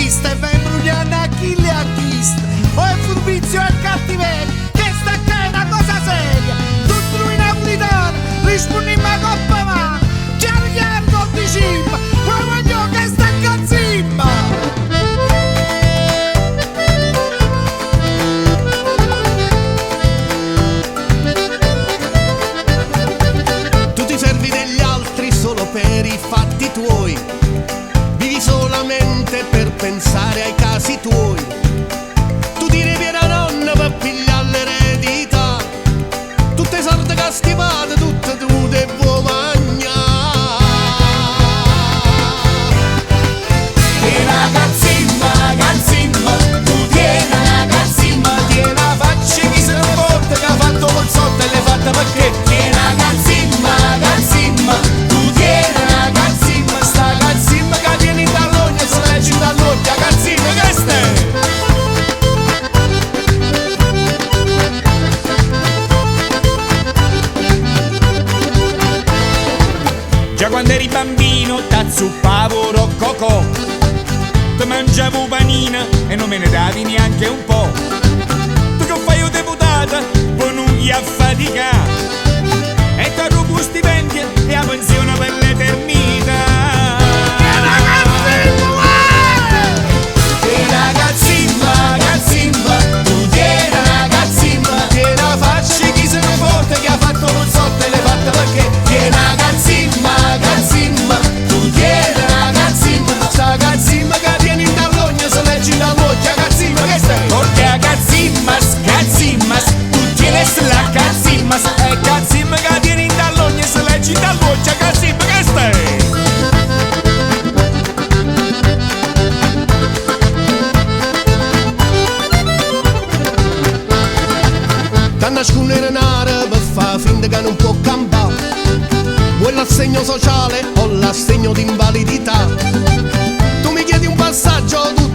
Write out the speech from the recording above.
vista e vai imbrugliando a chi le ha viste. O è furbizio e cattiveria, che sta qua è una cosa seria. Tutti noi napolitani rispondiamo a coppa mano. Chiaro chiaro con di cimma, poi voglio che sta cazzimma. Per i fatti tuoi, vivi solamente per pensare ai casi tuoi. Tu ti devi la nonna per pigliare l'eredità, tutte sorte che schivate, tutte tu te vuoi mangiare. Tiena cazzimma, cazzimma, tu tiena cazzimma, Tiena faccia chi se ne porta, che ha fatto col sotto e le fatta perché. tiena cazzimma, cazzimma. Già quando eri bambino t'azzuppavo roccocò, ti mangiavo panina e non me ne davi neanche un po'. Tu che fai io deputata, poi non gli affaticare, e ti rubo stipendio e la pensione per l'eternità. Tiena cazzimma, cazzimma, tu tiena cazzimma, Tiena faccia chi se ne porta, che ha fatto col sotto e le fatta perché. tiena cazzimma, cazzimma, tu tiena cazzimma, Sta cazzimma che tieni in tallogna, se leggi la loggia, cazzimma che stai? Perché a cazzimmas, cazzimmas, tu tienes la cazzimmas, e cazzimma che tieni in tallogna se leggi in talloggia, cazzimma che stai? T'hanno nascondere nare per far finta che non può campare. Vuoi l'assegno sociale o l'assegno di invalidità? Tu mi chiedi un passaggio, tu